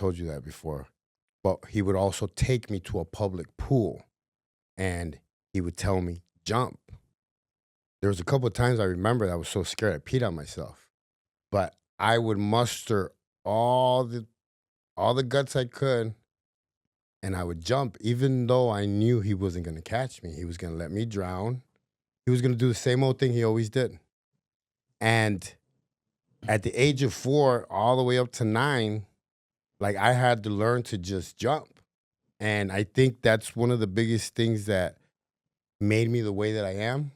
told you that before. But he would also take me to a public pool and he would tell me, jump. There was a couple of times I remember that I was so scared I peed on myself. But I would muster all the all the guts I could and I would jump even though I knew he wasn't gonna catch me. He was gonna let me drown. He was gonna do the same old thing he always did. And at the age of 4, all the way up to 9, like I had to learn to just jump. And I think that's one of the biggest things that made me the way that I am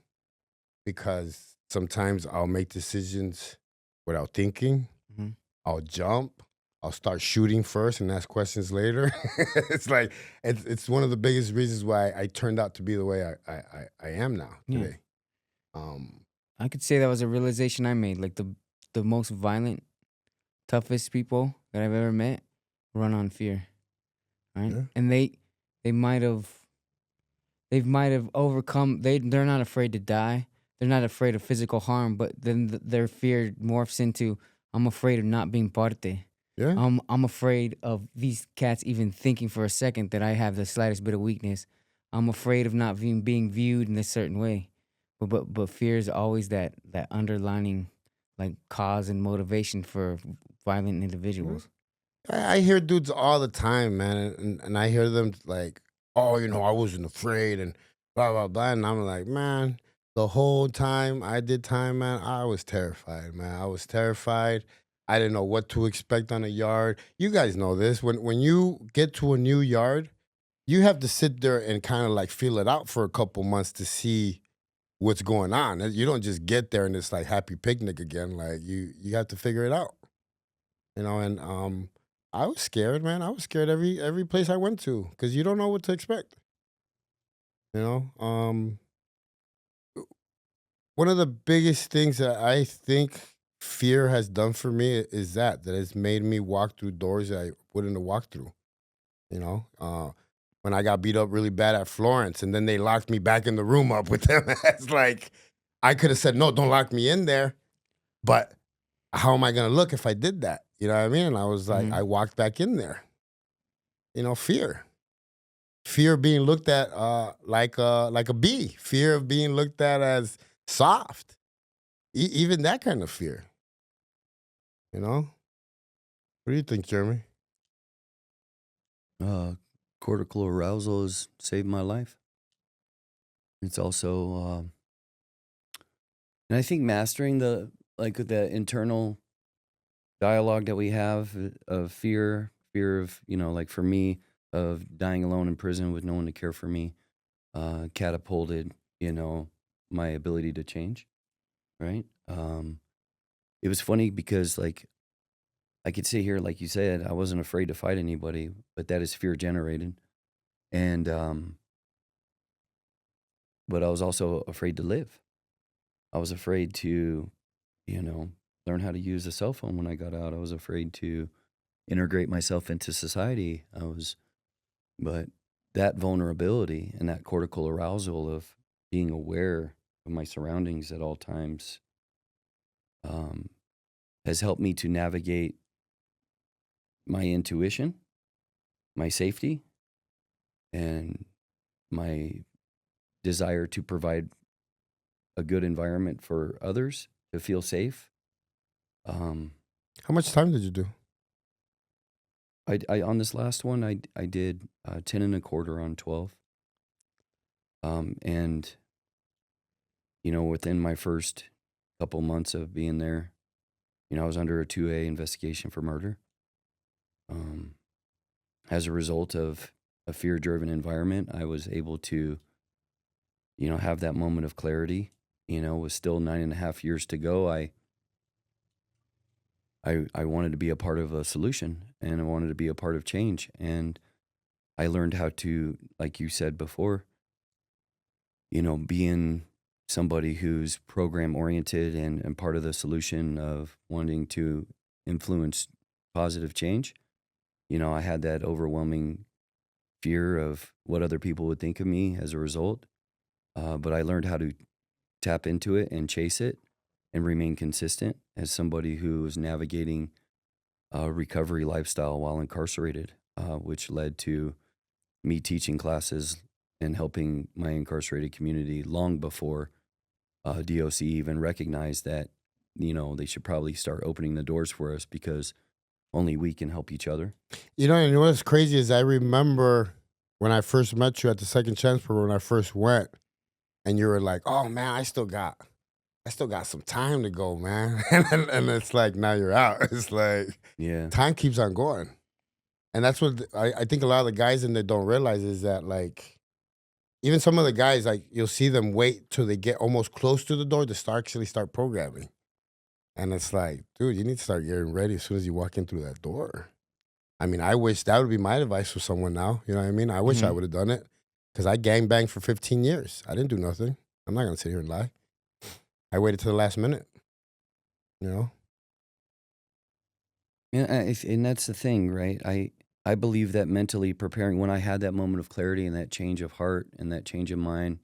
because sometimes I'll make decisions without thinking. Mhm. I'll jump. I'll start shooting first and ask questions later. It's like it's one of the biggest reasons why I turned out to be the way I am now Yeah. today. Um, I could say that was a realization I made. Like the most violent, toughest people that I've ever met run on fear, right? yeah, And they might have overcome. They're not afraid to die. They're not afraid of physical harm. But then their fear morphs into I'm afraid of not being parte. yeah, I'm afraid of these cats even thinking for a second that I have the slightest bit of weakness. I'm afraid of not being viewed in a certain way. But fear is always that underlining like cause and motivation for violent yeah. individuals. I hear dudes all the time, man, and I hear them like, "Oh, I wasn't afraid," and blah blah blah, and I'm like, man, the whole time I did time, man, I was terrified, man. I was terrified. I didn't know what to expect on a yard. You guys know this. When you get to a new yard, you have to sit there and kind of like feel it out for a couple months to see what's going on. You don't just get there and it's like happy picnic again. Like you have to figure it out. And I was scared, man. I was scared every place I went to because you don't know what to expect. You know, one of the biggest things that I think fear has done for me is that it's made me walk through doors that I wouldn't have walked through. You know, when I got beat up really bad at Florence, and then they locked me back in the room up with them. It's like I could have said, "No, don't lock me in there," but how am I gonna look if I did that? You know what I mean? And I was like, Hmm. I walked back in there. Fear. Fear of being looked at like a bee. Fear of being looked at as soft. Even that kind of fear. You know. What do you think, Jeremy? Uh, Cortical arousal has saved my life. It's also, and I think mastering the internal dialogue that we have of fear of, like for me, of dying alone in prison with no one to care for me, catapulted, my ability to change. Right. It was funny because like I could sit here, like you said, I wasn't afraid to fight anybody, but that is fear generated. And, but I was also afraid to live. I was afraid to, you know, learn how to use a cell phone when I got out. I was afraid to integrate myself into society. But that vulnerability and that cortical arousal of being aware of my surroundings at all times um, has helped me to navigate my intuition, my safety, and my desire to provide a good environment for others to feel safe. Um, How much time did you do? I on this last one, I did 10 and a quarter on 12. And, within my first couple months of being there, I was under a 2A investigation for murder. Um, as a result of a fear driven environment, I was able to, have that moment of clarity. With still 9.5 years to go, I wanted to be a part of a solution and I wanted to be a part of change. And I learned how to, like you said before, being somebody who's program oriented and part of the solution of wanting to influence positive change. I had that overwhelming fear of what other people would think of me as a result. But I learned how to tap into it and chase it and remain consistent as somebody who is navigating recovery lifestyle while incarcerated, which led to me teaching classes and helping my incarcerated community long before DOC even recognized that, they should probably start opening the doors for us because only we can help each other. And what's crazy is I remember when I first met you at the Second Chance program when I first went, and you were like, "Oh man, I still got some time to go, man." and it's like now you're out. It's like Yeah. time keeps on going, and that's what I think a lot of the guys in there don't realize is that like even some of the guys like you'll see them wait till they get almost close to the door to start programming, and it's like, dude, you need to start getting ready as soon as you walk in through that door. I mean, I wish that would be my advice for someone now. You know what I mean? I wish I would have done it because I gangbanged for 15 years. I didn't do nothing. I'm not going to sit here and lie. I waited till the last minute, you know? Yeah, and that's the thing, right? I believe that mentally preparing, when I had that moment of clarity and that change of heart and that change of mind,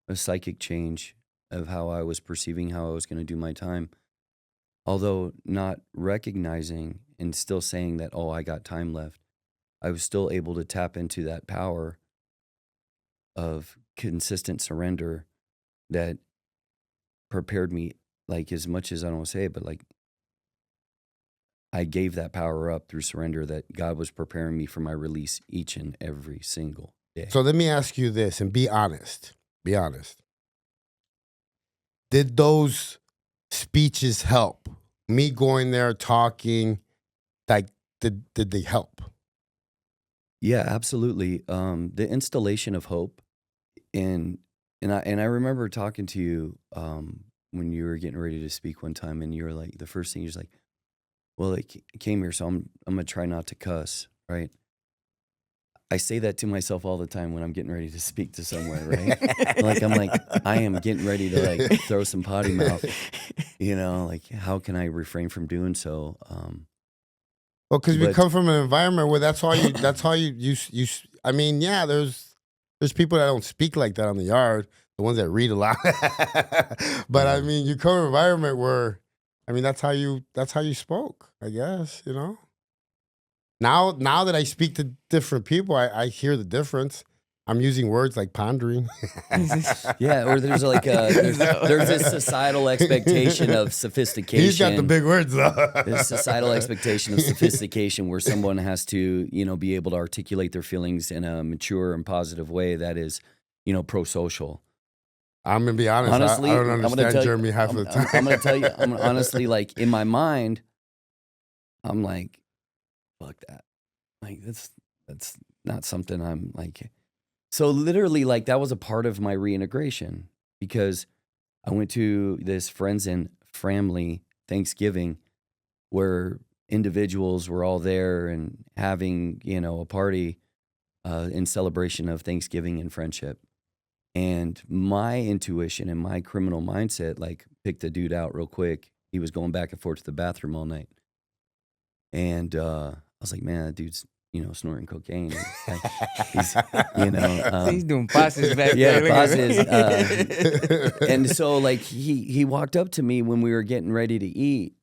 a psychic change of how I was perceiving how I was going to do my time, although not recognizing and still saying that, oh, I got time left, I was still able to tap into that power of consistent surrender that prepared me, like, as much as I don't want to say it, but like I gave that power up through surrender, that God was preparing me for my release each and every single day. So let me ask you this and be honest. Be honest. Did those speeches help? Me going there talking, like, did they help? Yeah, absolutely. The installation of hope, and I remember talking to you when you were getting ready to speak one time, and you were like, the first thing you're just like, well, I came here, so I'm gonna try not to cuss, right? I say that to myself all the time when I'm getting ready to speak to somewhere, right? Like I'm like, I am getting ready to like throw some potty mouth, like how can I refrain from doing so? Well, because we But come from an environment where that's all you. I mean, yeah, there's people that don't speak like that on the yard, the ones that read a lot. But I yeah, mean, you come from an environment where, I mean, that's how you spoke, I guess, Now that I speak to different people, I hear the difference. I'm using words like pondering. yeah, or there's like there's this societal expectation of sophistication. He's got the big words though. This societal expectation of sophistication where someone has to, be able to articulate their feelings in a mature and positive way that is, pro-social. I'm gonna be honest. Honestly, I don't I'm gonna understand tell you, Jeremy half of the time. I'm gonna tell you, honestly, like in my mind, I'm like, fuck that. Like that's not something I'm like. So literally, like that was a part of my reintegration because I went to this friends and family Thanksgiving where individuals were all there and having, a party in celebration of Thanksgiving and friendship. And my intuition and my criminal mindset, like, picked the dude out real quick. He was going back and forth to the bathroom all night. And I was like, man, that dude's, snorting cocaine. And, He's doing passes back yeah, there. passes. And so, like, he walked up to me when we were getting ready to eat.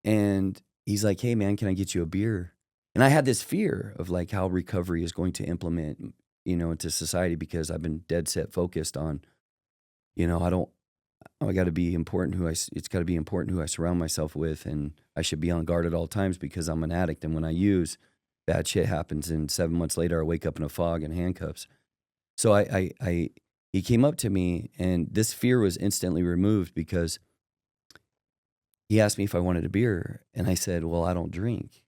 And he's like, hey, man, can I get you a beer? And I had this fear of, like, how recovery is going to implement, into society because I've been dead set focused on, I got to be important it's got to be important who I surround myself with. And I should be on guard at all times because I'm an addict. And when I use, bad shit happens. And 7 months later, I wake up in a fog and handcuffs. So he came up to me and this fear was instantly removed because he asked me if I wanted a beer. And I said, well, I don't drink.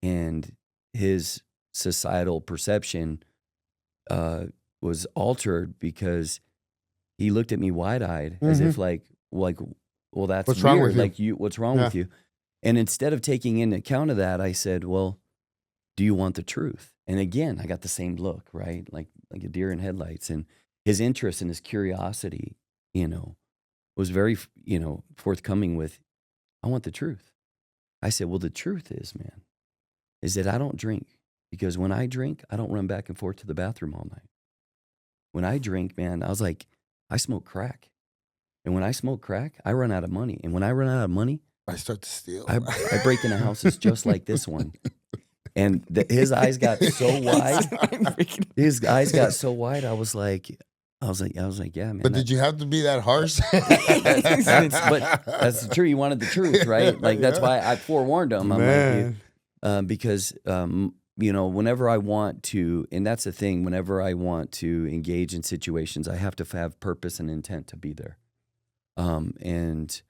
And his societal perception was altered because he looked at me wide-eyed as if like, well, that's What's weird. wrong with you? Like, what's wrong with you? And instead of taking into account of that, I said, well, do you want the truth? And again, I got the same look, right? Like a deer in headlights. And his interest and his curiosity, was very, forthcoming with, I want the truth. I said, well, the truth is that I don't drink because when I drink, I don't run back and forth to the bathroom all night. When I drink, man, I was like, I smoke crack. And when I smoke crack, I run out of money. And when I run out of money, I start to steal. I break into houses just like this one. And his eyes got so wide. His eyes got so wide. I was like, yeah, man. But did you have to be that harsh? But that's true. He wanted the truth, right? Like that's why I forewarned him. I'm like, because whenever I want to, and that's the thing. Whenever I want to engage in situations, I have to have purpose and intent to be there. And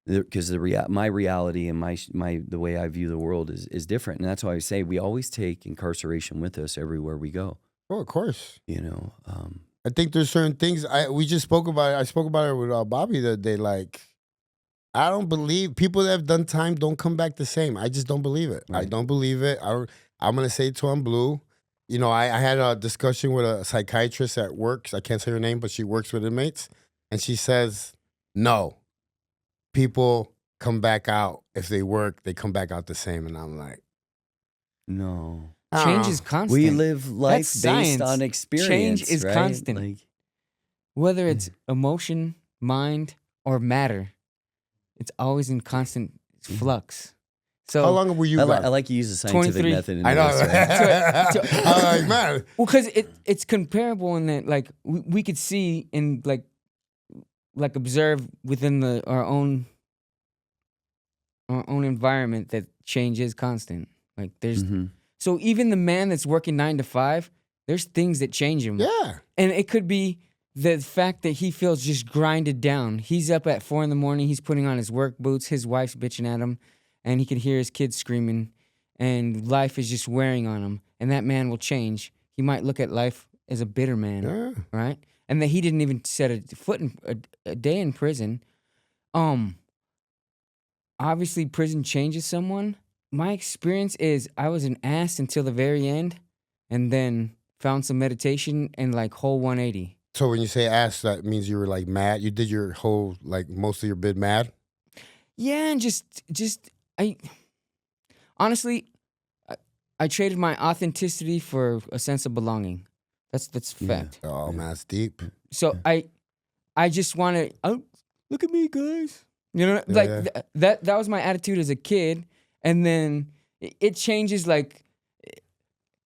because my reality and the way I view the world is different, and that's why I say we always take incarceration with us everywhere we go. Oh, of course. I think there's certain things we just spoke about. I spoke about it with Bobby the other day. Like, I don't believe people that have done time don't come back the same. I just don't believe it. Right. I don't believe it. I'm gonna say it to him, Blue. I had a discussion with a psychiatrist at work. I can't say her name, but she works with inmates, and she says no. People come back out. If they work, they come back out the same. And I'm like, no. Change is constant. We live life That's based science. on experience. Change is right? constant. Like, whether it's emotion, mind, or matter, it's always in constant flux. So how long were you? I like you use the scientific 23. method. In I know. this, right? I'm like, man. Well, because it's comparable in that, like, we could see and like observe within our own environment that change is constant. Like there's so even the man that's working 9 to 5, there's things that change him. Yeah. And it could be the fact that he feels just grinded down. He's up at 4 a.m. He's putting on his work boots. His wife's bitching at him, and he can hear his kids screaming, and life is just wearing on him. And that man will change. He might look at life as a bitter man, right? And that he didn't even set a foot in a day in prison. Obviously, prison changes someone. My experience is I was an ass until the very end, and then found some meditation and like whole 180. So when you say ass, that means you were like mad. You did your whole most of your bid mad. Yeah, and I honestly, I traded my authenticity for a sense of belonging. That's fact. Oh man, that's deep. So I just want to. Oh, look at me, guys. That was my attitude as a kid, and then it changes. Like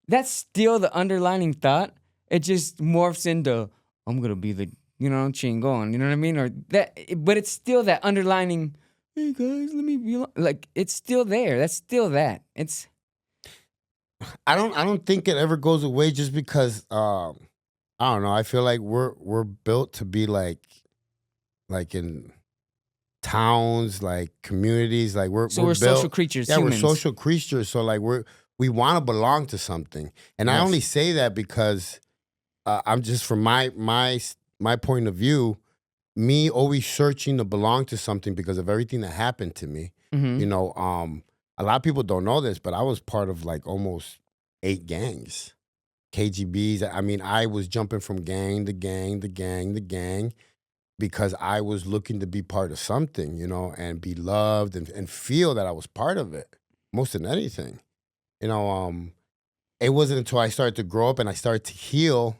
that's still the underlining thought. It just morphs into I'm gonna be the chingon. You know what I mean? Or that, but it's still that underlining. Hey guys, let me be like. It's still there. That's still that. It's. I don't think it ever goes away just because I don't know. I feel like we're built to be like in towns, like communities, like we're built, social creatures. Yeah, humans. we're social creatures. So like we want to belong to something, and I only say that because I'm just from my point of view, me always searching to belong to something because of everything that happened to me. Mm-hmm. A lot of people don't know this, but I was part of like almost 8 gangs, KGBs. I mean, I was jumping from gang to gang to gang to gang because I was looking to be part of something, and be loved and feel that I was part of it most than anything. It wasn't until I started to grow up and I started to heal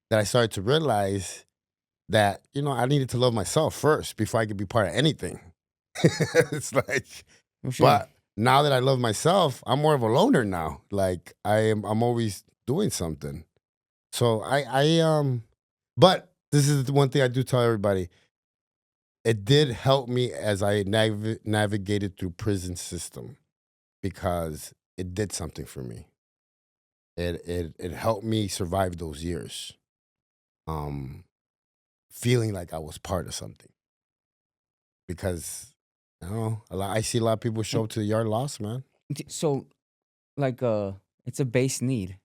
that I started to realize that, I needed to love myself first before I could be part of anything. It's like, Sure. But now that I love myself, I'm more of a loner now. Like I'm always doing something. So but this is the one thing I do tell everybody. It did help me as I navigated through prison system because it did something for me. It helped me survive those years. Feeling like I was part of something. Because I see a lot of people show up to the yard lost, man. So, like, it's a base need.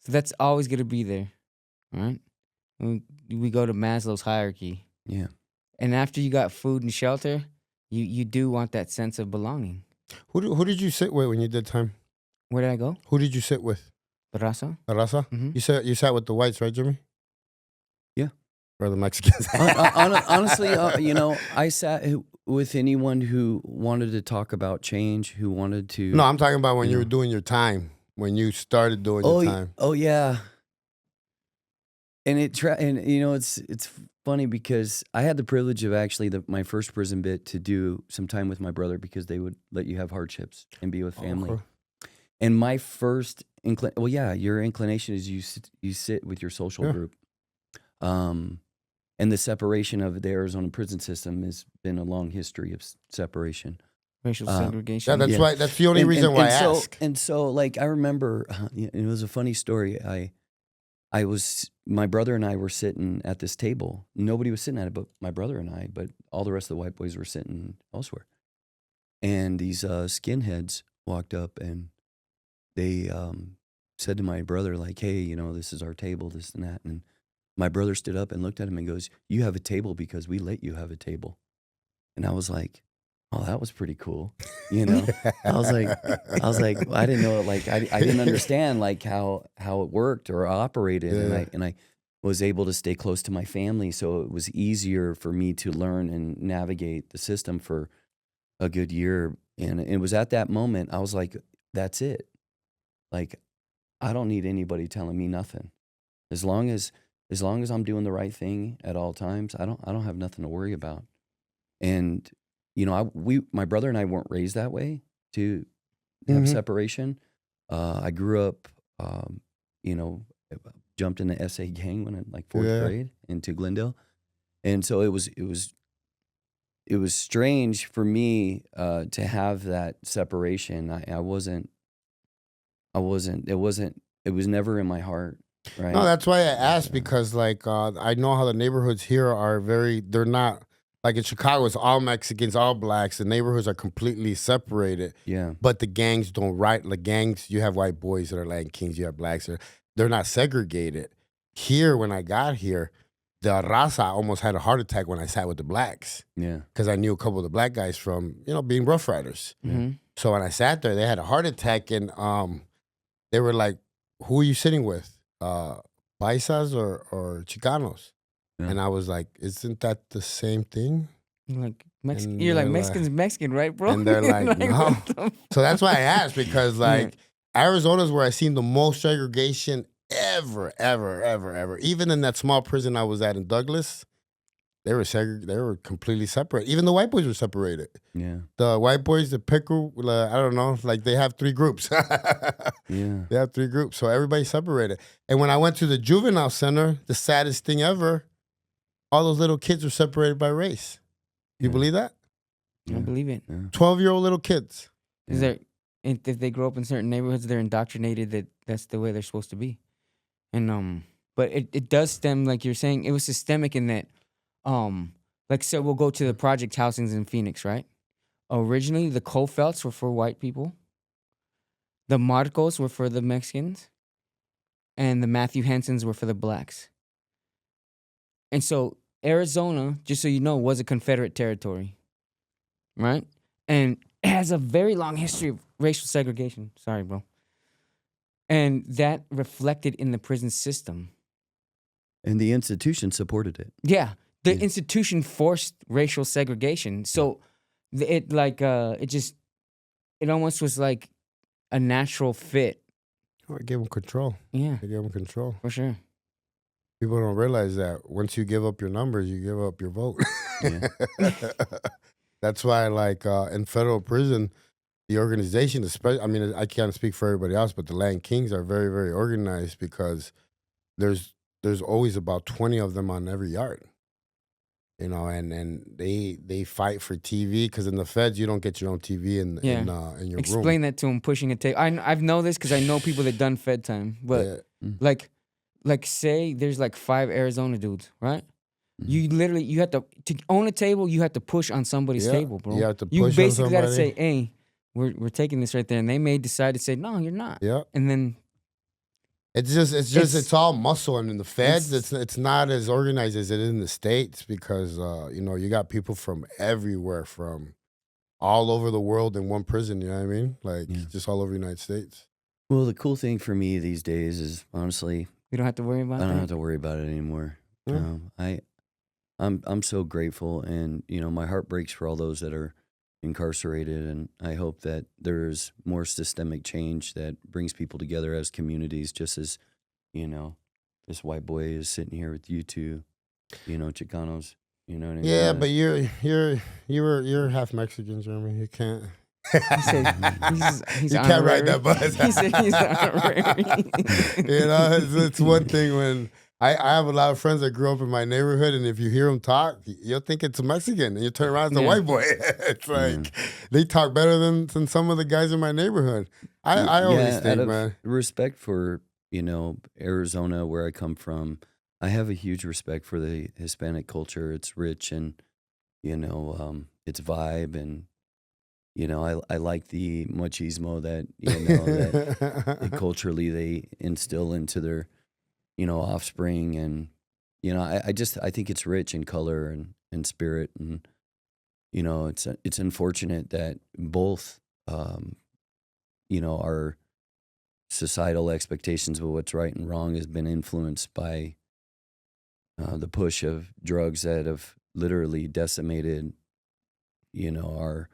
That's always gonna be there, right? We go to Maslow's hierarchy. Yeah. And after you got food and shelter, you do want that sense of belonging. Who did you sit with when you did time? Where did I go? Who did you sit with? Raza. Raza? Mm-hmm. You sat with the whites, right, Jimmy? Yeah. Or the Mexicans? Honestly, I sat with anyone who wanted to talk about change, who wanted to. No, I'm talking about when you were doing your time, when you started doing your time. Oh yeah. And it's funny because I had the privilege of actually my first prison bit to do some time with my brother because they would let you have hardships and be with family. Okay. And my first your inclination is you sit with your social Yeah. group. And the separation of the Arizona prison system has been a long history of separation. Racial Yeah, segregation. that's Yeah. why. That's the only reason why I ask. And so, like, I remember, it was a funny story. My brother and I were sitting at this table. Nobody was sitting at it but my brother and I, but all the rest of the white boys were sitting elsewhere. And these skinheads walked up and they said to my brother, like, hey, this is our table, this and that. And my brother stood up and looked at him and goes, you have a table because we let you have a table. And I was like, oh, that was pretty cool. I was like, I didn't know, like, I didn't understand like how it worked or operated. Yeah. And I was able to stay close to my family. So it was easier for me to learn and navigate the system for a good year. And it was at that moment, I was like, that's it. Like, I don't need anybody telling me nothing. As long as I'm doing the right thing at all times, I don't have nothing to worry about. And my brother and I weren't raised that way to have separation. I grew up, jumped in the SA gang when in like fourth grade into Glendale, and so it was strange for me to have that separation. It was never in my heart. Right. No, that's why I asked because like I know how the neighborhoods here are they're not like in Chicago it's all Mexicans, all blacks. The neighborhoods are completely separated. Yeah. But the gangs don't the gangs, you have white boys that are Latin Kings, you have blacks they're not segregated. Here when I got here, the raza almost had a heart attack when I sat with the blacks. Yeah. Because I knew a couple of the black guys from, being Rough Riders. Mhm. So when I sat there, they had a heart attack and they were like, who are you sitting with? Paisas or Chicanos? Yeah. And I was like, isn't that the same thing? Like And you're like they're Mexican's Mexican, right, bro? And they're like, no. what the So that's why I asked because like Arizona's where I seen the most segregation ever. Even in that small prison I was at in Douglas, they were completely separate. Even the white boys were separated. Yeah. The white boys, the pickle, I don't know, like they have 3 groups. Yeah. They have 3 groups, so everybody's separated. And when I went to the juvenile center, the saddest thing ever, all those little kids were separated by race. You Yeah. believe that? I believe it. Yeah. 12-year-old little kids. Is there, if they grow up in certain neighborhoods, they're indoctrinated that that's the way they're supposed to be. And but it does stem, like you're saying, it was systemic in that, like so we'll go to the project housings in Phoenix, right? Originally the Cofelts were for white people, the Marcos were for the Mexicans, and the Matthew Hensons were for the blacks. And so Arizona, just so you know, was a Confederate territory, right? And it has a very long history of racial segregation. Sorry, bro. And that reflected in the prison system. And the institution supported it. Yeah, the institution forced racial segregation. So it almost was like a natural fit. Oh, it gave them control. Yeah, It gave them control. for sure. People don't realize that once you give up your numbers, you give up your vote. Yeah. That's why, like in federal prison, the organization, especially, I mean, I can't speak for everybody else, but the Land Kings are very, very organized because there's always about 20 of them on every yard. And they fight for TV because in the feds you don't get your own TV in your Explain room. that to him. Pushing a tape. I've know this because I know people that done Fed time. But Yeah. like say there's like 5 Arizona dudes, right? You literally you have to own a table. You have to push on somebody's Yeah, table, bro. you have to You push on basically got to somebody. say, "Hey, we're taking this right there," and they may decide to say, "No, you're not." Yeah. And then It's all muscle, and in the feds, it's not as organized as it is in the States because you got people from everywhere, from all over the world in one prison. You know what I mean? Like just all over the United States. Well, the cool thing for me these days is honestly, we don't have to worry about I don't that. have to worry about it anymore. Yeah. I'm so grateful, and my heart breaks for all those that are incarcerated, and I hope that there's more systemic change that brings people together as communities, just as there's this white boy is sitting here with you two, Chicanos. You know what I mean? Yeah, but you're half Mexican, Jeremy. You can't. He said he's You can't ride honorary. that bus. He said he's honorary. It's one thing when I have a lot of friends that grew up in my neighborhood, and if you hear them talk, you'll think it's a Mexican, and you turn around, it's a Yeah. white boy. It's like they talk better than some of the guys in my neighborhood. I always out think, of man. respect for, Arizona, where I come from, I have a huge respect for the Hispanic culture. It's rich and, its vibe. And, I like the machismo that, that culturally they instill into their, offspring. And, I think it's rich in color and spirit. And, it's unfortunate that both, our societal expectations of what's right and wrong has been influenced by the push of drugs that have literally decimated, our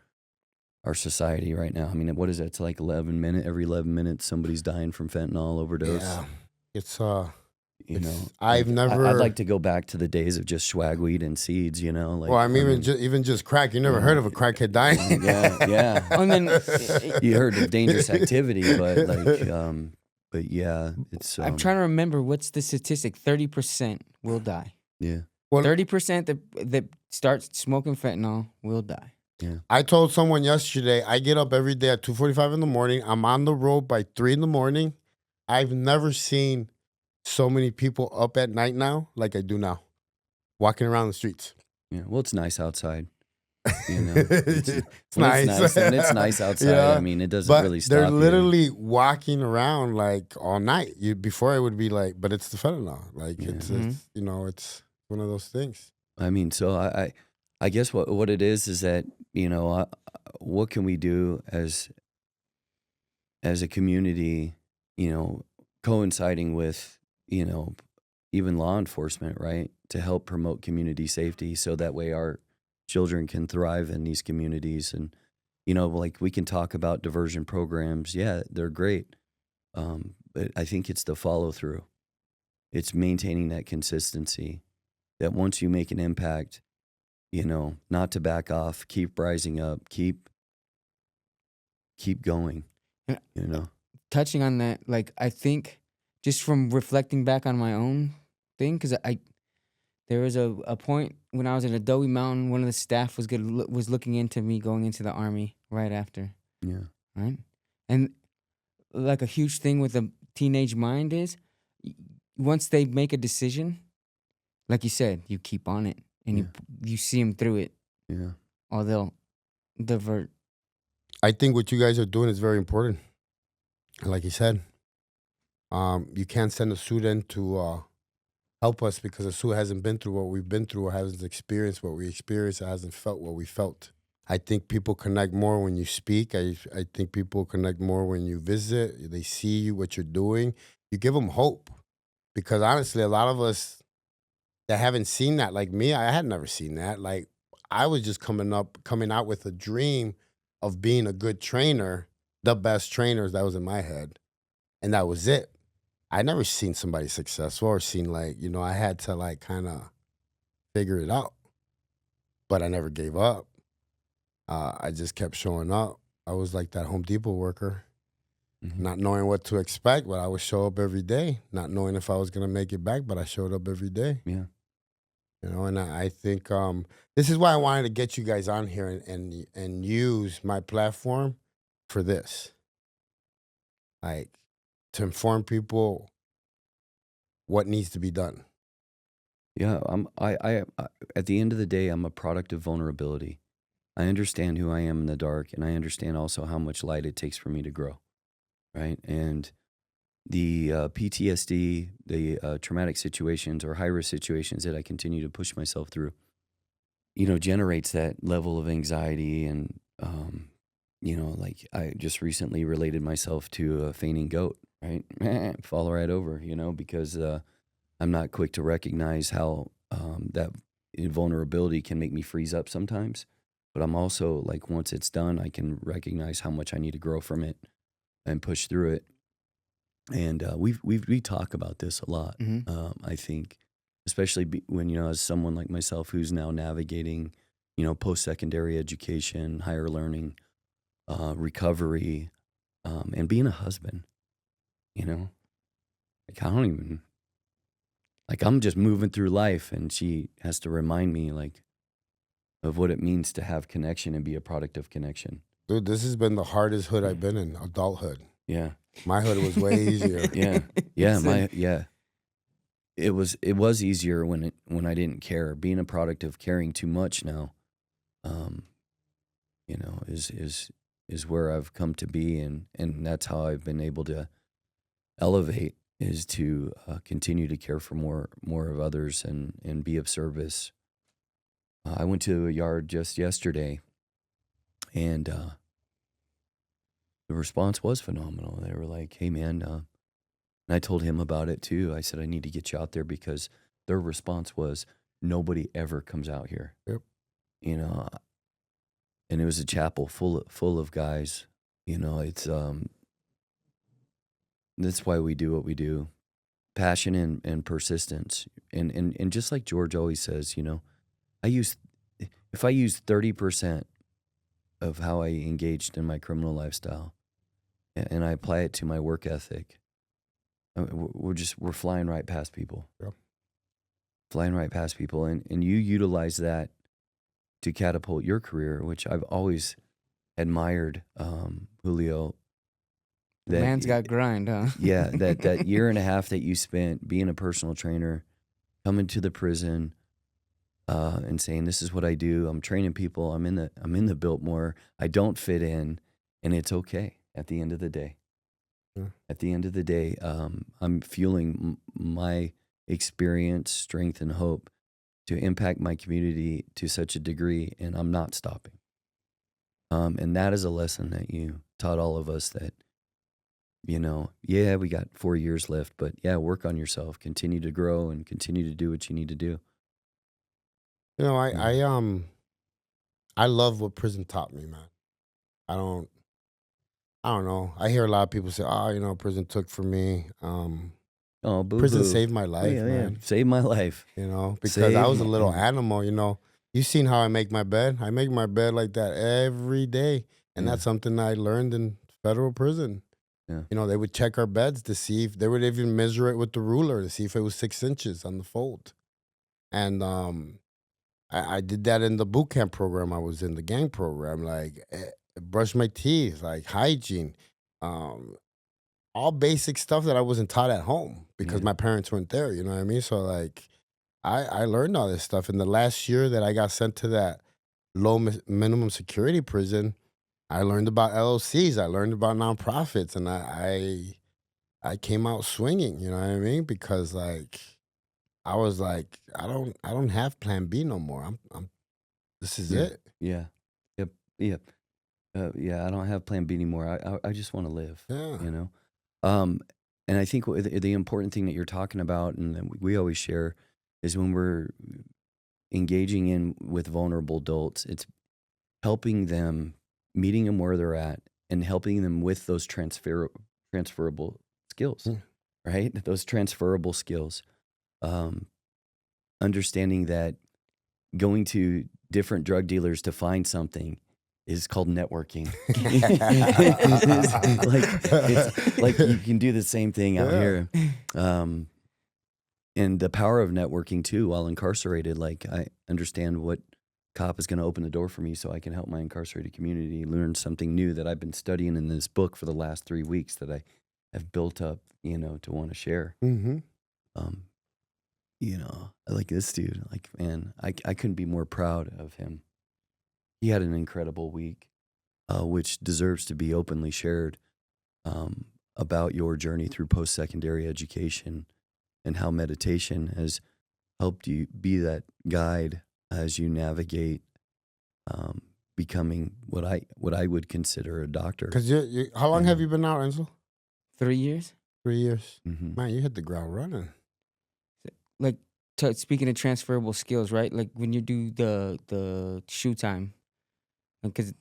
society right now. I mean, what is it? It's like every 11 minutes, somebody's dying from fentanyl overdose. Yeah, it's I'd I've never. like to go back to the days of just swagweed and seeds, like. Well, I mean, even just crack. You never heard of a crackhead dying? Yeah. And then You heard of dangerous activity, but yeah, it's. I'm trying to remember what's the statistic. 30% will die. Yeah. Well, 30% that start smoking fentanyl will die. Yeah. I told someone yesterday, I get up every day at 2:45 in the morning. I'm on the road by 3 in the morning. I've never seen so many people up at night now like I do now, walking around the streets. Yeah. Well, it's nice outside. It's When nice. and it's nice outside. Yeah. I mean, it doesn't But really stop. they're you. literally walking around like all night. Before it would be like, but it's the fentanyl. Like it's it's one of those things. I mean, so I guess what it is that what can we do as a community, coinciding with even law enforcement, right, to help promote community safety, so that way our children can thrive in these communities. And like, we can talk about diversion programs. Yeah, they're great, but I think it's the follow through. It's maintaining that consistency, that once you make an impact, not to back off, keep rising up, keep going, Touching on that, like, I think just from reflecting back on my own thing, because there was a point when I was in Adobe Mountain, one of the staff was looking into me going into the Army right after. Yeah. Right? And like a huge thing with the teenage mind is once they make a decision, like you said, you keep on it and you see them through it, Yeah. or they'll divert. I think what you guys are doing is very important. Like you said, you can't send a student to help us because a student hasn't been through what we've been through, or hasn't experienced what we experienced, or hasn't felt what we felt. I think people connect more when you speak. I think people connect more when you visit. They see you, what you're doing. You give them hope. Because honestly, a lot of us that haven't seen that, like me, I had never seen that. Like, I was just coming out with a dream of being a good trainer, the best trainers that was in my head. And that was it. I never seen somebody successful or seen I had to kind of figure it out. But I never gave up. I just kept showing up. I was like that Home Depot worker, not knowing what to expect, but I would show up every day, not knowing if I was going to make it back, but I showed up every day. Yeah. And I think this is why I wanted to get you guys on here and use my platform for this. Like, to inform people what needs to be done. Yeah. I at the end of the day, I'm a product of vulnerability. I understand who I am in the dark, and I understand also how much light it takes for me to grow. Right. And the PTSD, the traumatic situations or high risk situations that I continue to push myself through, generates that level of anxiety. And, like, I just recently related myself to a fainting goat, right? Fall right over, because I'm not quick to recognize how that vulnerability can make me freeze up sometimes. But I'm also like, once it's done, I can recognize how much I need to grow from it and push through it. And we talk about this a lot. Mm-hmm. I think, especially when, as someone like myself who's now navigating, post-secondary education, higher learning, recovery, and being a husband, like I don't even, like I'm just moving through life, and she has to remind me like of what it means to have connection and be a product of connection. Dude, this has been the hardest hood I've been in, adulthood. Yeah. My hood was way easier. Yeah. Yeah. It was easier when I didn't care. Being a product of caring too much now, is where I've come to be, and that's how I've been able to elevate, is to continue to care for more of others and be of service. I went to a yard just yesterday, and the response was phenomenal. They were like, "Hey, man," and I told him about it too. I said, "I need to get you out there," because their response was, "Nobody ever comes out here." Yep. And it was a chapel full of guys. It's that's why we do what we do. Passion and persistence. And just like George always says, if I use 30% of how I engaged in my criminal lifestyle and I apply it to my work ethic, we're flying right past people. Yep. Flying right past people. And you utilize that to catapult your career, which I've always admired, Julio. Man's got grind, huh? Yeah, that year and a half that you spent being a personal trainer, coming to the prison, and saying, "This is what I do. I'm training people. I'm in the Biltmore. I don't fit in, and it's okay." At the end of the day, At the end of the day, I'm fueling my experience, strength, and hope to impact my community to such a degree, and I'm not stopping. And that is a lesson that you taught all of us, that, we got 4 years left, but work on yourself, continue to grow, and continue to do what you need to do. I love what prison taught me, man. I don't know. I hear a lot of people say, "Oh, prison took from me." Oh, Prison boo-hoo. saved my life, Yeah, man. saved my life. Because I Saved was a little my- animal. You seen how I make my bed? I make my bed like that every day, and Yeah. that's something I learned in federal prison. Yeah. They would check our beds to see if they would even measure it with the ruler to see if it was 6 inches on the fold. And I did that in the boot camp program I was in, the gang program. Like, brush my teeth, like hygiene, all basic stuff that I wasn't taught at home because Yeah. my parents weren't there. You know what I mean? So like, I learned all this stuff in the last year that I got sent to that minimum security prison. I learned about LLCs. I learned about nonprofits, and I came out swinging. You know what I mean? Because like, I was like, I don't have Plan B no more. I'm this is Yeah. it. Yeah. Yep. Yep. I don't have Plan B anymore. I just want to live. Yeah. And I think the important thing that you're talking about, and that we always share, is when we're engaging in with vulnerable adults, it's helping them, meeting them where they're at, and helping them with those transferable skills, Mm. right? Those transferable skills. Understanding that going to different drug dealers to find something is called networking. It's like you can do the same thing out Yeah. here. And the power of networking too, while incarcerated, like I understand what cop is going to open the door for me so I can help my incarcerated community learn something new that I've been studying in this book for the last 3 weeks that I have built up, to want to share. Mm-hmm. Like this dude, like, man, I couldn't be more proud of him. He had an incredible week, which deserves to be openly shared, about your journey through post-secondary education and how meditation has helped you be that guide as you navigate becoming what I would consider a doctor. Because how long have Yeah. you been out, Enzo? 3 years. 3 years. Mhm. Man, you hit the ground running. Like, speaking of transferable skills, right? Like when you do the shoe time, because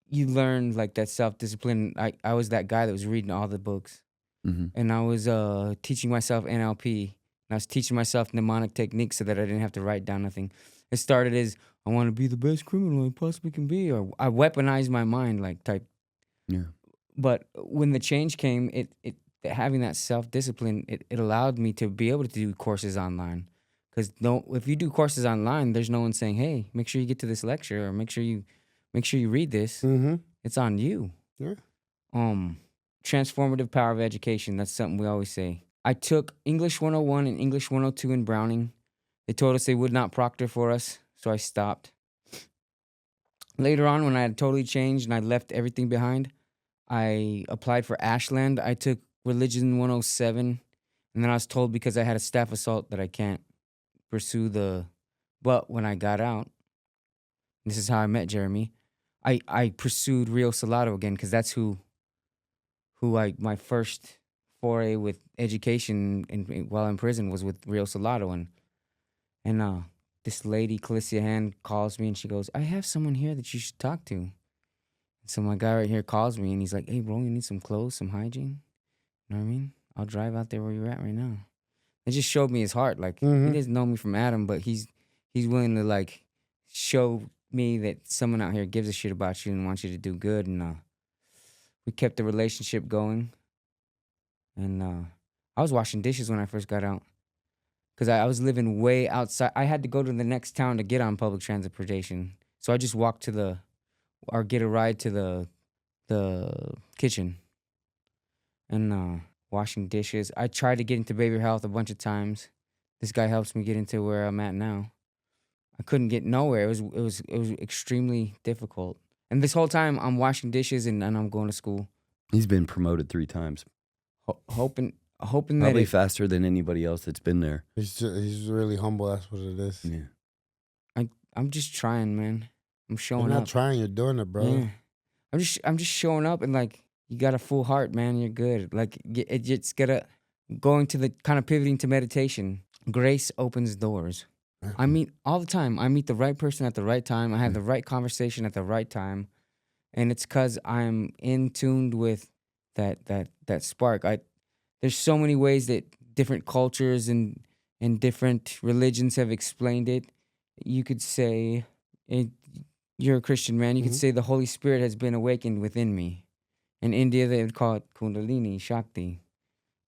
you learn like that self discipline. I was that guy that was reading all the books, and I was teaching myself NLP, and I was teaching myself mnemonic techniques so that I didn't have to write down nothing. It started as I want to be the best criminal I possibly can be, or I weaponized my mind like type. Yeah. But when the change came, it having that self-discipline, it allowed me to be able to do courses online. Because if you do courses online, there's no one saying, hey, make sure you get to this lecture, or make sure you read this. Mm-hmm. It's on you. Yeah. Transformative power of education. That's something we always say. I took English 101 and English 102 in Browning. They told us they would not proctor for us, so I stopped. Later on, when I had totally changed and I left everything behind, I applied for Ashland. I took Religion 107, and then I was told because I had a staff assault that I can't pursue the... But when I got out, this is how I met Jeremy, I pursued Rio Salado again, because that's who my first foray with education while in prison was with Rio Salado. And this lady, Calicia Hand, calls me and she goes, I have someone here that you should talk to. So my guy right here calls me and he's like, hey, bro, you need some clothes, some hygiene? You know what I mean? I'll drive out there where you're at right now. It just showed me his heart. Like, he doesn't know me from Adam, but he's willing to, like, show me that someone out here gives a shit about you and wants you to do good. And we kept the relationship going. And I was washing dishes when I first got out, because I was living way outside. I had to go to the next town to get on public transportation. So I just walked or get a ride to the kitchen. And washing dishes. I tried to get into behavioral health a bunch of times. This guy helps me get into where I'm at now. I couldn't get nowhere. It was extremely difficult. And this whole time I'm washing dishes and I'm going to school. He's been promoted 3 times. Hoping Probably that faster than anybody else that's been there. He's really humble. That's what it is. Yeah. I'm just trying, man. I'm showing You're not up. trying. You're doing it, bro. Yeah. I'm just showing up, and like, you got a full heart, man. You're good. Like, it just gotta going to the kind of pivoting to meditation. Grace opens doors. I meet all the time. I meet the right person at the right time. I have the right conversation at the right time, and it's because I'm in tuned with that spark. There's so many ways that different cultures and different religions have explained it. You could say, you're a Christian, man. You could say the Holy Spirit has been awakened within me. In India, they would call it Kundalini, Shakti,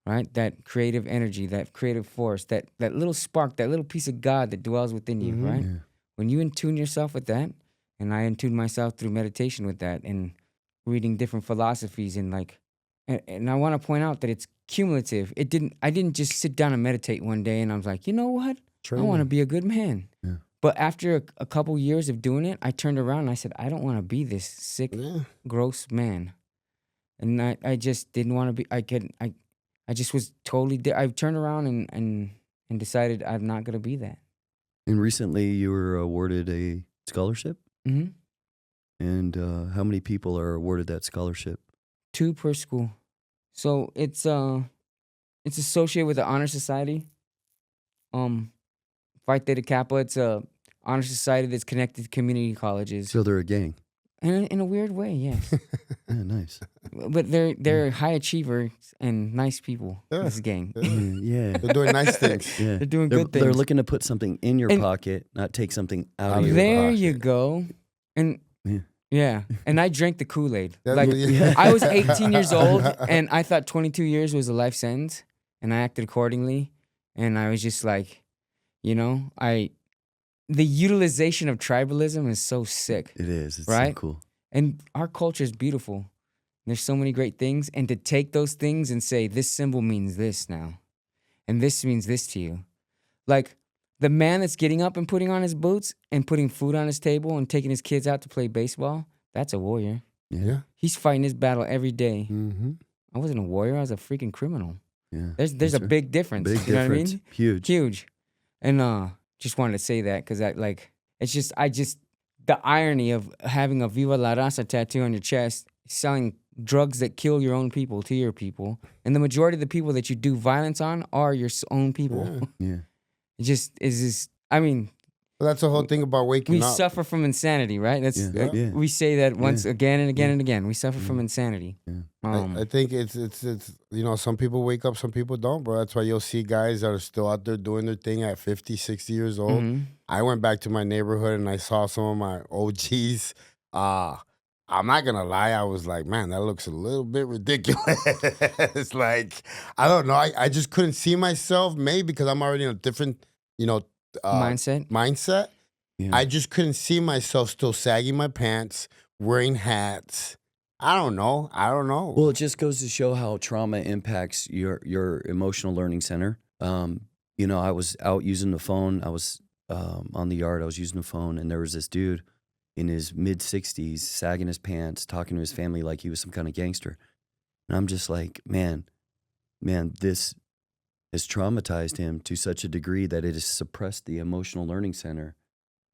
right? That creative energy, that creative force, that little spark, that little piece of God that dwells within you, right? Yeah. When you attune yourself with that, and I attune myself through meditation with that and reading different philosophies and like, and I want to point out that it's cumulative. I didn't just sit down and meditate one day and I was like, you know what? I want to be a good man. Yeah. But after a couple years of doing it, I turned around and I said, I don't want to be this sick, gross man. And I just didn't want to be. I just was totally. I turned around and decided I'm not gonna be that. And recently, you were awarded a scholarship. Mm-hmm. And how many people are awarded that scholarship? 2 per school. So it's associated with the Honor Society. Phi Theta Kappa. It's a honor society that's connected to community colleges. So they're a gang. And in a weird way, yes. Yeah, nice. But they're high achievers and nice people. This gang. Yeah. They're doing nice things. Yeah. They're doing good things. They're looking to put something in your pocket, not take something out of your pocket. There you go. And yeah. And I drank the Kool-Aid. Like, Yeah. I was 18 years old and I thought 22 years was a life sentence, and I acted accordingly. And I was just like, you know, the utilization of tribalism is so sick. It is. It's right? so cool. And our culture is beautiful. There's so many great things. And to take those things and say, this symbol means this now, and this means this to you. Like, the man that's getting up and putting on his boots and putting food on his table and taking his kids out to play baseball, that's a warrior. Yeah. He's fighting his battle every day. Mm-hmm. I wasn't a warrior. I was a freaking criminal. Yeah. There's a big difference. Big you know difference. what I mean? Huge. Huge. And just wanted to say that because the irony of having a Viva La Raza tattoo on your chest, selling drugs that kill your own people to your people, and the majority of the people that you do violence on are your own people. Yeah. It just is this. I mean, But that's the whole thing about waking We up. suffer from insanity, right? That's Yeah. Yeah. Yeah. we say that once Yeah. again and again Yeah. and again. We suffer from Yeah. insanity. Yeah. I think it's some people wake up, some people don't, bro. That's why you'll see guys that are still out there doing their thing at 50, 60 years old. Mhm. I went back to my neighborhood and I saw some of my OGs. I'm not gonna lie, I was like, man, that looks a little bit ridiculous. It's like, I don't know. I just couldn't see myself, maybe because I'm already in a different, mindset. Yeah. I just couldn't see myself still sagging my pants, wearing hats. I don't know. Well, it just goes to show how trauma impacts your emotional learning center. I was out using the phone. I was on the yard. I was using the phone, and there was this dude in his mid-60s sagging his pants, talking to his family like he was some kind of gangster. And I'm just like, man, this has traumatized him to such a degree that it has suppressed the emotional learning center,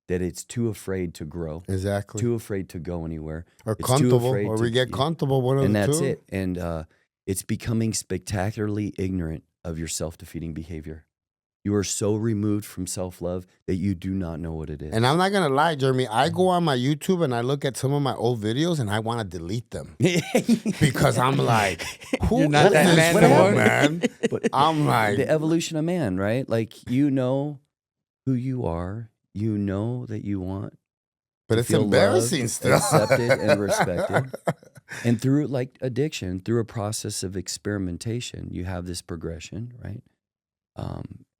that it's too afraid to grow, Exactly. too afraid to go anywhere. Or It's too comfortable, afraid or to- we get yeah. comfortable, one of And the that's two. it. And it's becoming spectacularly ignorant of your self-defeating behavior. You are so removed from self-love that you do not know what it is. And I'm not gonna lie, Jeremy. I go on my YouTube and I look at some of my old videos and I want to delete them because I'm like, who You're not is that this man fool, no more. man? But I'm like, the evolution of man, right? Like, you know who you are. You know that you want but to it's feel embarrassing loved, still. accepted, and respected. And through like addiction, through a process of experimentation, you have this progression, right?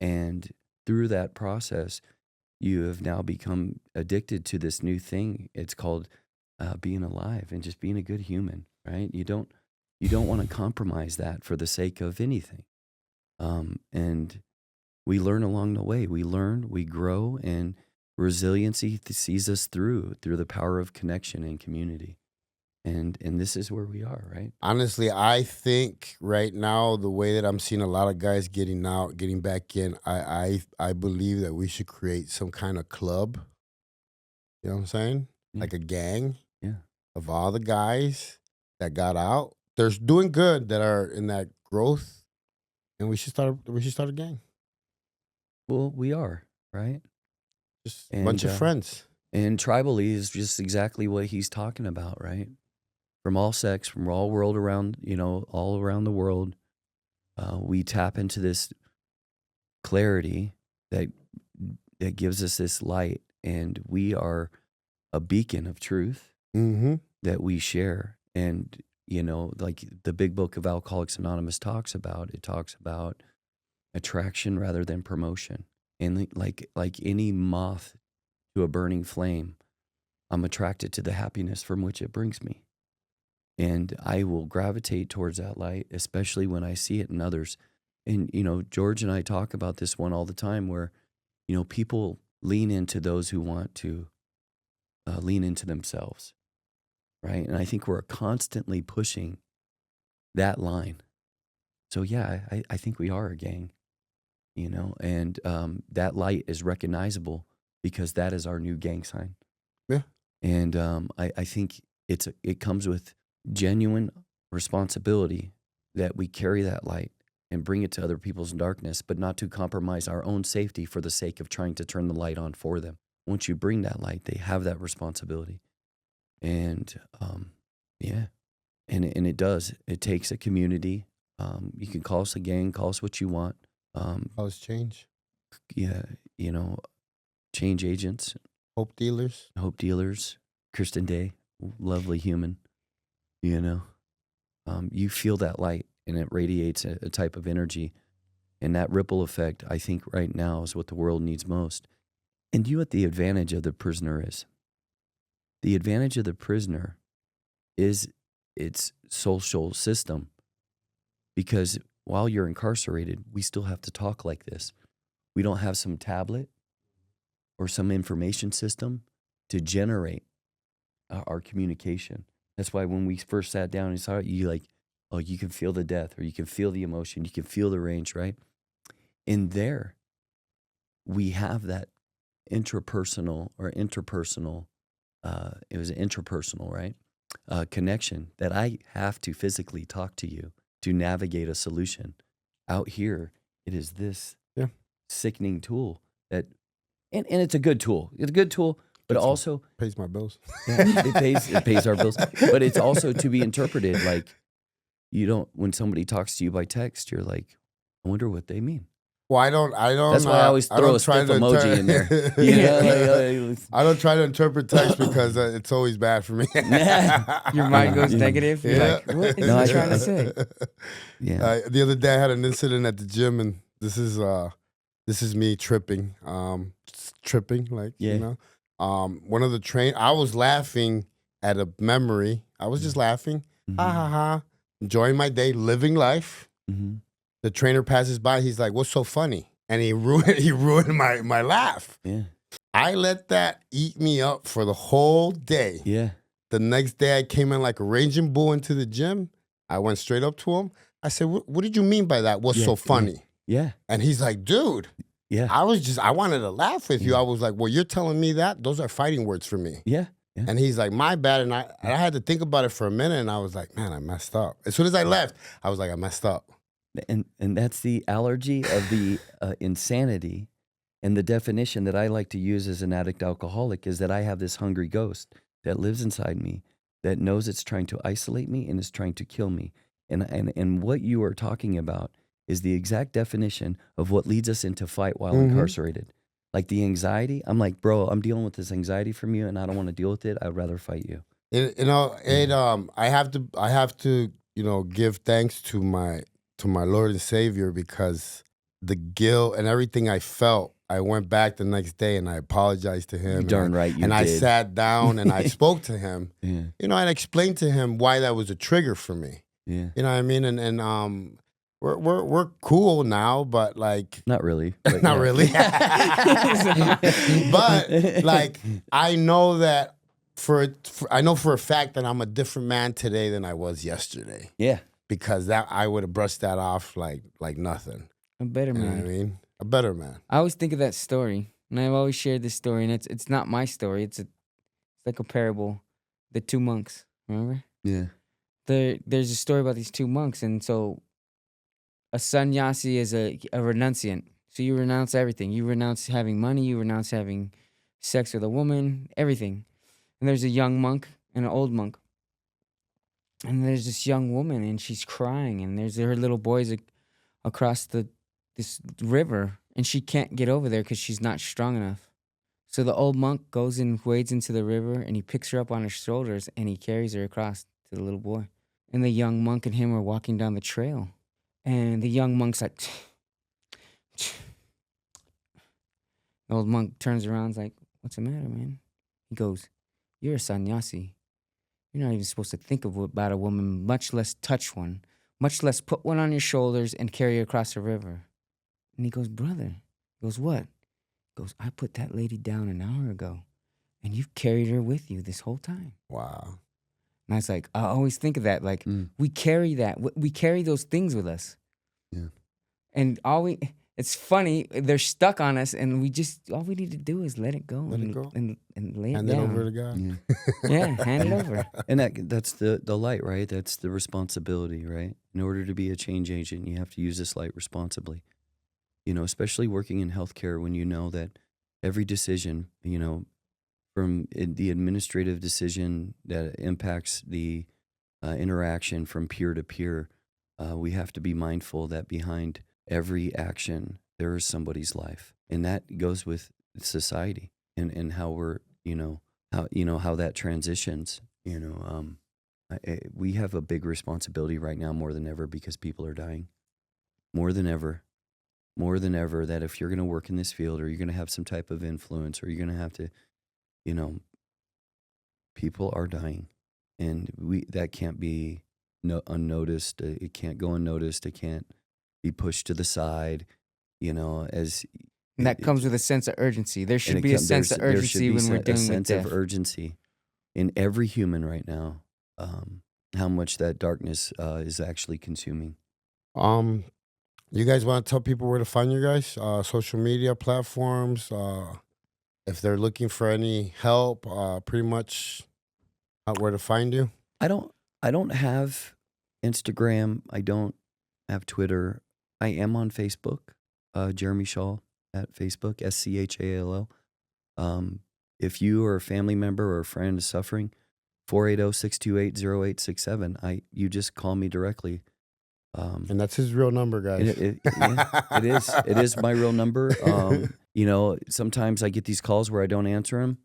And through that process, you have now become addicted to this new thing. It's called being alive and just being a good human, right? You don't want to compromise that for the sake of anything. And we learn along the way. We learn, we grow, and resiliency sees us through the power of connection and community. And this is where we are, right? Honestly, I think right now the way that I'm seeing a lot of guys getting out, getting back in, I believe that we should create some kind of club. You know what I'm saying? Yeah. Like a gang Yeah. of all the guys that got out. They're doing good, that are in that growth, and we should start a gang. Well, we are, right? Just a bunch of And, friends. And tribally is just exactly what he's talking about, right? From all sects, from all world around, all around the world, we tap into this clarity that gives us this light, and we are a beacon of truth Mm-hmm. that we share. And like the big book of Alcoholics Anonymous talks about attraction rather than promotion. And like any moth to a burning flame, I'm attracted to the happiness from which it brings me. And I will gravitate towards that light, especially when I see it in others. And, George and I talk about this one all the time where, people lean into those who want to lean into themselves, right? And I think we're constantly pushing that line. So, yeah, I think we are a gang, and that light is recognizable because that is our new gang sign. Yeah. And I think it comes with genuine responsibility that we carry that light and bring it to other people's darkness, but not to compromise our own safety for the sake of trying to turn the light on for them. Once you bring that light, they have that responsibility. And yeah, and it does. It takes a community. You can call us a gang, call us what you want. How's change? Yeah, change agents, Hope dealers. hope dealers, Kristen Day, lovely human. You feel that light and it radiates a type of energy. And that ripple effect, I think right now is what the world needs most. And you know what the advantage of the prisoner is? The advantage of the prisoner is its social system. Because while you're incarcerated, we still have to talk like this. We don't have some tablet or some information system to generate our communication. That's why when we first sat down and saw it, you can feel the death, or you can feel the emotion, you can feel the range, right? In there, we have that interpersonal, it was interpersonal, right? Connection that I have to physically talk to you to navigate a solution. Out here, it is this Yeah. sickening tool that and it's a good tool. It's a good tool, but It's a- also Pays my bills. it pays our bills. But it's also to be interpreted like you don't. When somebody talks to you by text, you're like, I wonder what they mean. Well, I don't. That's why I always throw a stiff emoji in there. You know, like, I don't try to interpret text because it's always bad for me. Your mind goes negative. You're like, what is No, he trying to say? yeah. The other day I had an incident at the gym, and this is me tripping, like Yeah. one of the I was laughing at a memory. I was just laughing, ha ha ha, enjoying my day, living life. Mm-hmm. The trainer passes by. He's like, "What's so funny?" And he ruined my laugh. Yeah. I let that eat me up for the whole day. Yeah. The next day, I came in like a raging bull into the gym. I went straight up to him. I said, "What did you mean by that? What's so funny?" Yeah. And he's like, "Dude, Yeah. I wanted to laugh with you." Yeah. I was like, "Well, you're telling me that? Those are fighting words for me." Yeah. Yeah. And he's like, "My bad." And I had to think about it for a minute, and I was like, "Man, I messed up." As soon as I left, I was like, "I messed up." And that's the allergy of the insanity. And the definition that I like to use as an addict alcoholic is that I have this hungry ghost that lives inside me that knows it's trying to isolate me and is trying to kill me. And what you are talking about is the exact definition of what leads us into fight while incarcerated. Like the anxiety, I'm like, bro, I'm dealing with this anxiety from you and I don't want to deal with it. I'd rather fight you. I have to give thanks to my Lord and Savior, because the guilt and everything I felt, I went back the next day and I apologized to him. Darn right you and did. I sat down and I spoke to him. Yeah. I explained to him why that was a trigger for me. Yeah. You know what I mean? And we're cool now, but like Not really. But not yeah. really. But like I know that I know for a fact that I'm a different man today than I was yesterday. Yeah. Because that I would have brushed that off like nothing. A better You know man. what I mean? A better man. I always think of that story, and I've always shared this story, and it's not my story. It's like a parable. The two monks, remember? Yeah. There's a story about these two monks, and so a sannyasi is a renunciant. So you renounce everything. You renounce having money. You renounce having sex with a woman. Everything. And there's a young monk and an old monk. And there's this young woman, and she's crying, and there's her little boys across this river, and she can't get over there because she's not strong enough. So the old monk goes and wades into the river, and he picks her up on his shoulders, and he carries her across to the little boy. And the young monk and him are walking down the trail, and the young monk's like, the old monk turns around, and's like, "What's the matter, man?" He goes, "You're a sannyasi. You're not even supposed to think about a woman, much less touch one, much less put one on your shoulders and carry her across the river." And he goes, "Brother." He goes, "What?" He goes, "I put that lady down an hour ago, and you've carried her with you this whole time." Wow. And I was like, I always think of that. Like, we carry that. We carry those things with us. Yeah. And it's funny, they're stuck on us, and all we need to do is let it go. Let it go. And lay it Hand down. it over to God. Yeah. Yeah, hand it over. And that's the light, right? That's the responsibility, right? In order to be a change agent, you have to use this light responsibly. Especially working in healthcare, when you know that every decision, from the administrative decision that impacts the interaction from peer to peer, we have to be mindful that behind every action, there is somebody's life. And that goes with society and how we're, how that transitions. We have a big responsibility right now more than ever because people are dying. More than ever, that if you're going to work in this field or you're going to have some type of influence or you're going to have to, people are dying. And that can't be unnoticed. It can't go unnoticed. It can't be pushed to the side, as... And that comes with a sense of urgency. There should be a sense of urgency when we're dealing with death. A sense of urgency in every human right now. How much that darkness is actually consuming. You guys want to tell people where to find you guys? Social media platforms. If they're looking for any help, pretty much where to find you. I don't have Instagram. I don't have Twitter. I am on Facebook. Jeremy Shaw at Facebook, SCHALL. If you or a family member or a friend is suffering, 480-628-0867. You just call me directly. And that's his real number, guys. Yeah, it is. It is my real number. Sometimes I get these calls where I don't answer them.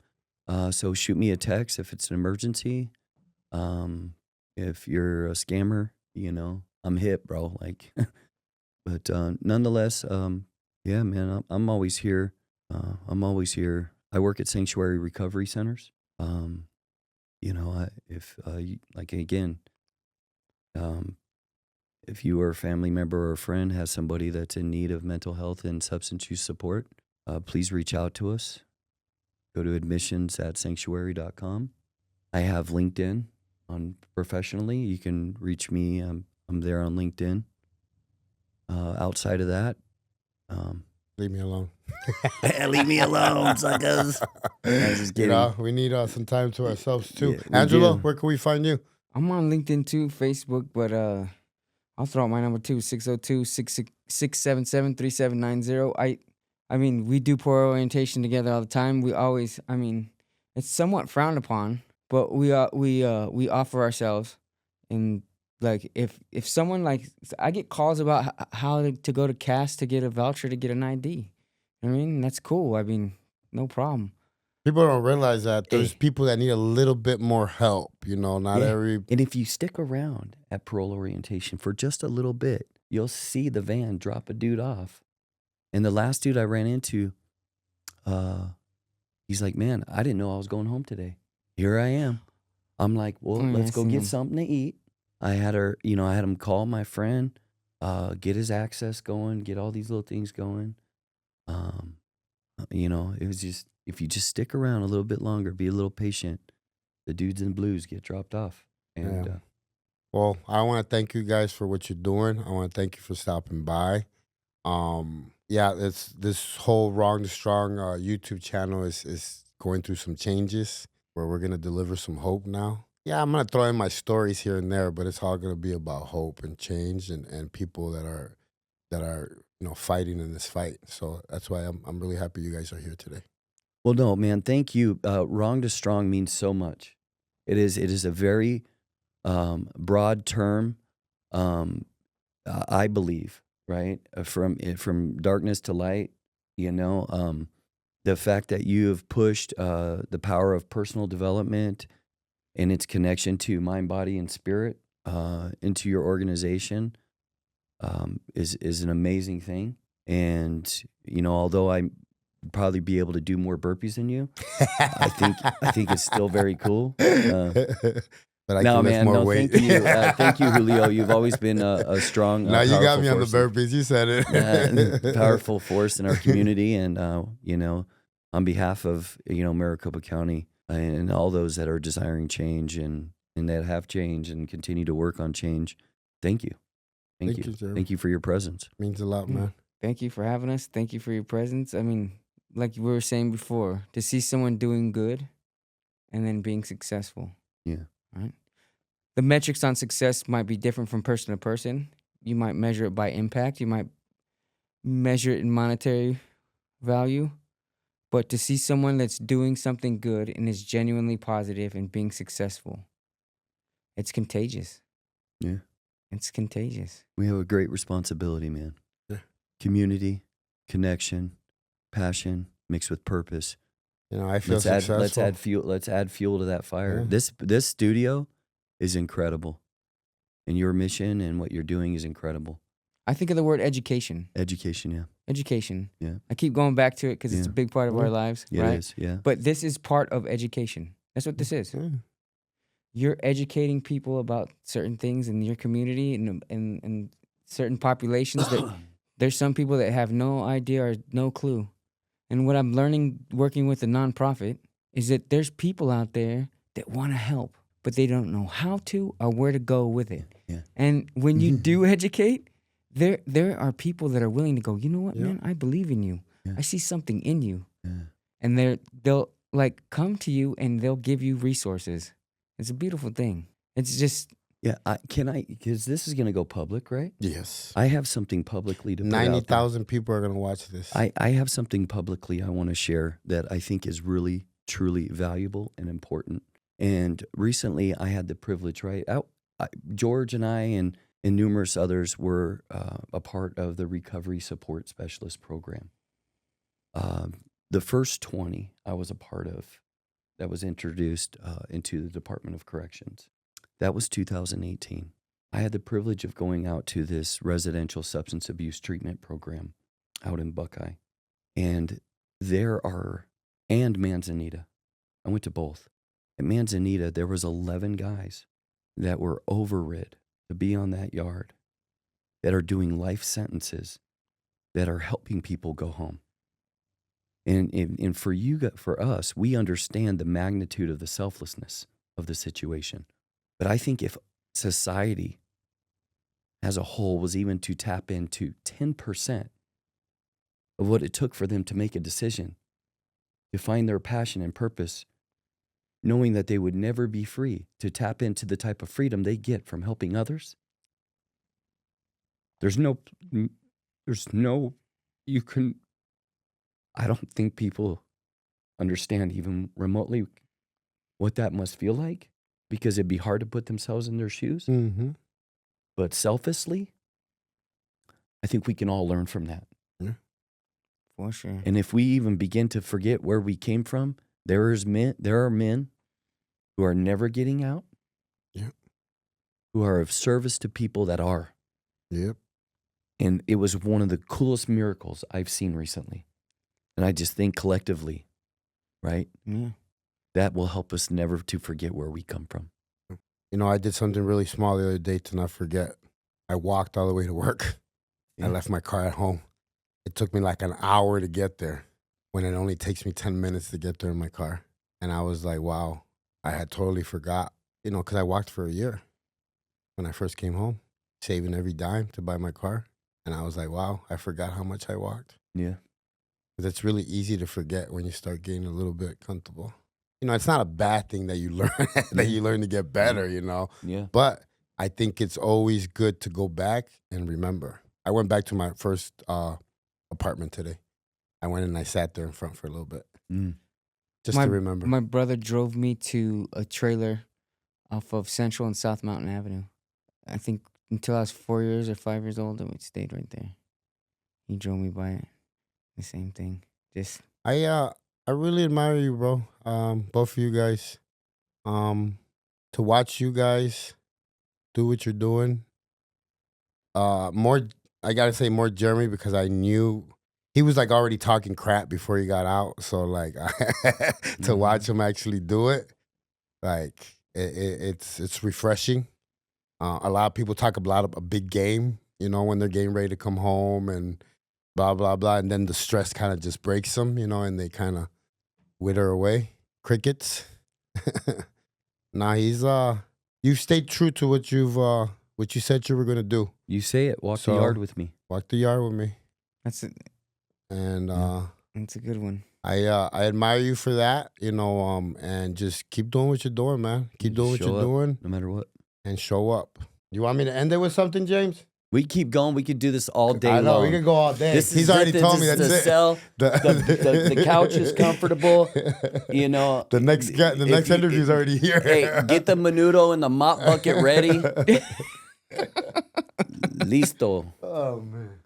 So shoot me a text if it's an emergency. If you're a scammer, I'm hip, bro. Like, but nonetheless, yeah, man, I'm always here. I'm always here. I work at sanctuary recovery centers. If you or a family member or a friend has somebody that's in need of mental health and substance use support, please reach out to us. Go to admissions@sanctuary.com. I have LinkedIn on professionally. You can reach me. I'm there on LinkedIn. Outside of that, leave me alone. Leave me alone, suckers. I was just kidding. We need some time to ourselves too. Yeah, we Angelo, do. where can we find you? I'm on LinkedIn too, Facebook, but I'll throw out my number too, 602-677-3790. I mean, we do poor orientation together all the time. We always, it's somewhat frowned upon, but we offer ourselves. And like, if someone I get calls about how to go to CAS to get a voucher to get an ID. That's cool. No problem. People don't realize that there's people that need a little bit more help. Not every. And if you stick around at parole orientation for just a little bit, you'll see the van drop a dude off. And the last dude I ran into, he's like, man, I didn't know I was going home today. Here I am. I'm like, well, let's go get something to eat. I had him call my friend, get his access going, get all these little things going. It was just, if you just stick around a little bit longer, be a little patient, the dudes in blues get dropped off. And well, I want to thank you guys for what you're doing. I want to thank you for stopping by. It's this whole Wrong to Strong YouTube channel is going through some changes where we're gonna deliver some hope now. Yeah, I'm gonna throw in my stories here and there, but it's all gonna be about hope and change and people that are fighting in this fight. So that's why I'm really happy you guys are here today. Well, no, man, thank you. Wrong to Strong means so much. It is a very broad term. I believe, right, from darkness to light. The fact that you have pushed the power of personal development and its connection to mind, body, and spirit into your organization is an amazing thing. And although I probably be able to do more burpees than you, I think it's still very cool. But I can lift more weight. Thank you, Julio. You've always been a strong. Now you got me on the burpees. You said it. Powerful force in our community, and on behalf of Maricopa County and all those that are desiring change and that have changed and continue to work on change. Thank you. Thank you. Thank you for your presence. Means a lot, man. Thank you for having us. Thank you for your presence. Like we were saying before, to see someone doing good and then being successful. Yeah. Right? The metrics on success might be different from person to person. You might measure it by impact. You might measure it in monetary value. But to see someone that's doing something good and is genuinely positive and being successful, it's contagious. Yeah. It's contagious. We have a great responsibility, man. Yeah. Community, connection, passion mixed with purpose. I feel successful. Let's add fuel to that fire. Yeah. This studio is incredible, and your mission and what you're doing is incredible. I think of the word education. Education, yeah. Education. Yeah. I keep going back to it because it's a big part of our lives, Yeah, right? it is, yeah. But this is part of education. That's what this is. Yeah. You're educating people about certain things in your community and certain populations that there's some people that have no idea or no clue. And what I'm learning working with a nonprofit is that there's people out there that want to help, but they don't know how to or where to go with it. Yeah. And when you do educate, there are people that are willing to go, you know what, Yeah. man, I believe in you. Yeah. I see something in you. Yeah. And they'll come to you and they'll give you resources. It's a beautiful thing. It's just Yeah, because this is going to go public, right? Yes. I have something publicly to put out there. 90,000 people are going to watch this. I have something publicly I want to share that I think is really, truly valuable and important. And recently I had the privilege, right? George and I and numerous others were a part of the Recovery Support Specialist program. The first 20 I was a part of that was introduced into the Department of Corrections. That was 2018. I had the privilege of going out to this residential substance abuse treatment program out in Buckeye. And Manzanita. I went to both. At Manzanita, there was 11 guys that were overrid to be on that yard that are doing life sentences that are helping people go home. And for us, we understand the magnitude of the selflessness of the situation. But I think if society as a whole was even to tap into 10% of what it took for them to make a decision, to find their passion and purpose, knowing that they would never be free, to tap into the type of freedom they get from helping others, I don't think people understand even remotely what that must feel like, because it'd be hard to put themselves in their shoes. Mm-hmm. But selflessly, I think we can all learn from that. Yeah. For sure. And if we even begin to forget where we came from, there are men who are never getting out, who are of service to people that are. Yep. And it was one of the coolest miracles I've seen recently. And I just think collectively, right? Yeah. That will help us never to forget where we come from. You know, I did something really small the other day to not forget. I walked all the way to work. Yeah. I left my car at home. It took me like an hour to get there when it only takes me 10 minutes to get there in my car. And I was like, wow, I had totally forgot, you know, because I walked for a year when I first came home, saving every dime to buy my car. And I was like, wow, I forgot how much I walked. Yeah. Because it's really easy to forget when you start getting a little bit comfortable. You know, it's not a bad thing that you learn to get better, you know. Yeah. But I think it's always good to go back and remember. I went back to my first apartment today. I went and I sat there in front for a little bit. Just to remember. My brother drove me to a trailer off of Central and South Mountain Avenue. I think until I was 4 years or 5 years old, and we stayed right there. He drove me by it. The same thing. Just I really admire you, bro. Both of you guys. To watch you guys do what you're doing. I gotta say more Jeremy, because I knew he was like already talking crap before he got out. So like to watch him actually do it, like it's refreshing. A lot of people talk about a big game, you know, when they're getting ready to come home and blah, blah, blah. And then the stress kind of just breaks them, you know, and they kind of wither away. Crickets. Nah, you've stayed true to what you said you were going to do. You say it. Walk the yard with me. Walk the yard with me. that's it. And That's a good one. I admire you for that, you know, and just keep doing what you're doing, man. Keep doing what you're doing. No matter what. And show up. You want me to end it with something, James? We keep going. We could do this all day I know, long. we could go all day. He's already told me that's the it. Cell. The couch is comfortable. You know. The next interview is already here. Hey, get the menudo and the mop bucket ready. Listo. Oh, man.